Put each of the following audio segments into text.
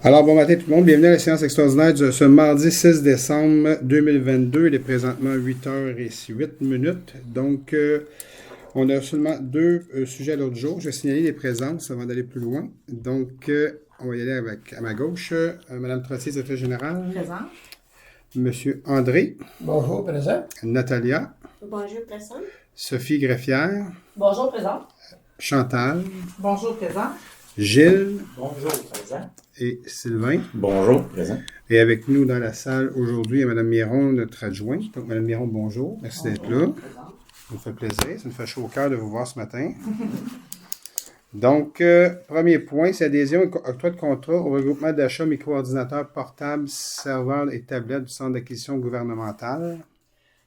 Alors, bon matin tout le monde. Bienvenue à la séance extraordinaire de ce mardi 6 décembre 2022. Il est présentement 8h08. Donc, on a seulement deux sujets à l'ordre du jour. Je vais signaler les présences avant d'aller plus loin. Donc, on va y aller à ma gauche. Madame Trottier, secrétaire générale. Présent. Monsieur André. Bonjour, présent. Natalia. Bonjour, présent. Sophie Greffière. Bonjour, présent. Chantal. Bonjour, présent. Gilles. Bonjour, présent. Et Sylvain. Bonjour, présent. Et avec nous dans la salle aujourd'hui, il y a Mme Miron, notre adjointe. Donc, Mme Miron, bonjour. Merci d'être là. Ça nous fait plaisir. Ça nous fait chaud au cœur de vous voir ce matin. Donc, premier point, c'est adhésion et octroi de contrat au regroupement d'achat micro-ordinateurs portables, serveurs et tablettes du Centre d'acquisition gouvernementale.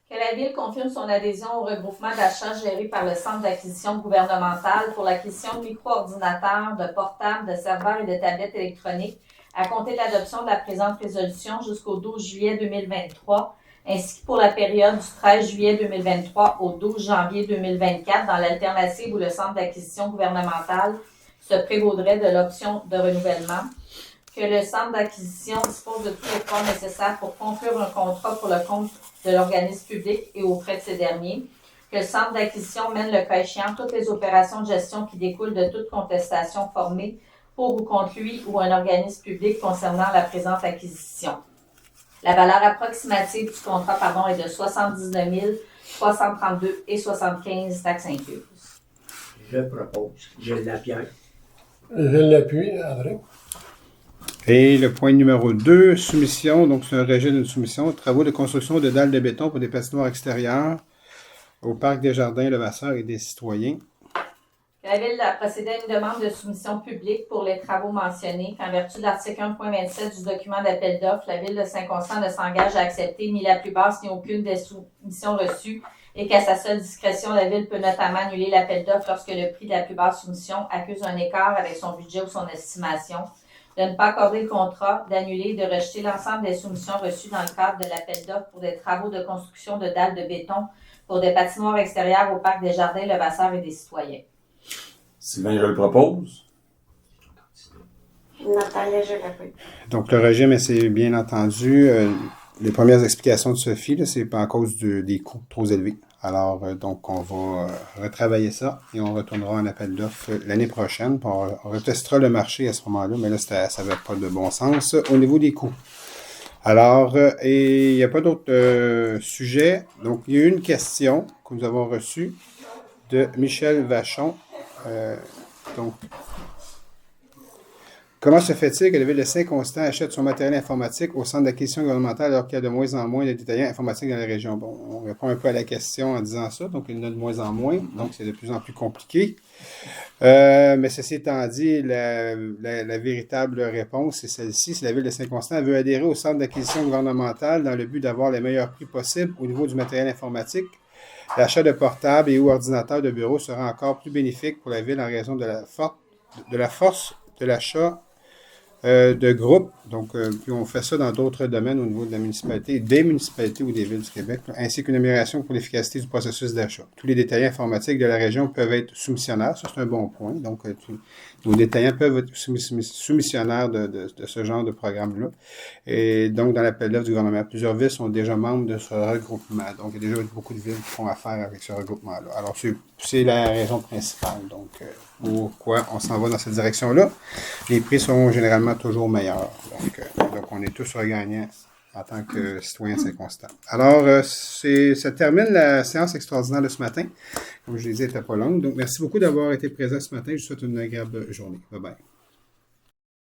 Que la Ville confirme son adhésion au regroupement d'achat géré par le Centre d'acquisition gouvernementale pour l'acquisition de micro-ordinateurs, de portables, de serveurs et de tablettes électroniques à compter de l'adoption de la présente résolution jusqu'au 12 juillet 2023, ainsi que pour la période du 13 juillet 2023 au 12 janvier 2024 dans l'alternative où le Centre d'acquisition gouvernementale se prévaudrait de l'option de renouvellement. Que le Centre d'acquisition dispose de tous les fonds nécessaires pour conclure un contrat pour le compte de l'organisme public et auprès de ces derniers. Que le Centre d'acquisition mène le cas échéant toutes les opérations de gestion qui découlent de toute contestation formée pour ou contre lui ou un organisme public concernant la présente acquisition. La valeur approximative du contrat est de 79 332,75 taxes incluses. Je propose. Je l'appuie. Je l'appuie, André. Et le point numéro 2, soumission. Donc, c'est un rejet d'une soumission. Travaux de construction de dalles de béton pour des patinoires extérieures au Parc des Jardins, Levasseur et des citoyens. La Ville a procédé à une demande de soumission publique pour les travaux mentionnés, qu'en vertu de l'article 1.27 du document d'appel d'offres, la Ville de Saint-Constant ne s'engage à accepter ni la plus basse ni aucune des soumissions reçues et qu'à sa seule discrétion, la Ville peut notamment annuler l'appel d'offres lorsque le prix de la plus basse soumission accuse un écart avec son budget ou son estimation, de ne pas accorder le contrat, d'annuler et de rejeter l'ensemble des soumissions reçues dans le cadre de l'appel d'offres pour des travaux de construction de dalles de béton pour des patinoires extérieures au Parc des Jardins, Levasseur et des citoyens. Sylvain, je le propose. Natalia, je l'appuie. Donc, le rejet, mais c'est bien entendu. Les premières explications de Sophie, là, c'est pas à cause des coûts trop élevés. Alors, donc, on va retravailler ça et on retournera en appel d'offres l'année prochaine. On retestera le marché à ce moment-là, mais là, ça n'avait pas de bon sens au niveau des coûts. Alors, et il n'y a pas d'autres sujets. Donc, il y a eu une question que nous avons reçue de Michel Vachon. Donc, comment se fait-il que la Ville de Saint-Constant achète son matériel informatique au Centre d'acquisition gouvernementale alors qu'il y a de moins en moins de détaillants informatiques dans la région? Bon, on répond un peu à la question en disant ça, donc il y en a de moins en moins, donc c'est de plus en plus compliqué. Mais ceci étant dit, la véritable réponse, c'est celle-ci. Si la Ville de Saint-Constant veut adhérer au Centre d'acquisition gouvernementale dans le but d'avoir les meilleurs prix possibles au niveau du matériel informatique, l'achat de portables et ou ordinateurs de bureau sera encore plus bénéfique pour la Ville en raison de la force de l'achat de groupe. Donc, puis on fait ça dans d'autres domaines au niveau de la municipalité, des municipalités ou des villes du Québec, ainsi qu'une amélioration pour l'efficacité du processus d'achat. Tous les détaillants informatiques de la région peuvent être soumissionnaires. Ça, c'est un bon point. Donc, nos détaillants peuvent être soumissionnaires de ce genre de programme-là. Et donc, dans l'appel d'offres du gouvernement, plusieurs villes sont déjà membres de ce regroupement. Donc, il y a déjà beaucoup de villes qui font affaire avec ce regroupement-là. Alors, c'est la raison principale. Donc, pourquoi on s'en va dans cette direction-là. Les prix sont généralement toujours meilleurs. Donc on est tous regagnants en tant que citoyens de Saint-Constant. Alors, ça termine la séance extraordinaire de ce matin. Comme je l'ai dit, elle n'était pas longue. Donc, merci beaucoup d'avoir été présent ce matin. Je vous souhaite une agréable journée. Bye bye.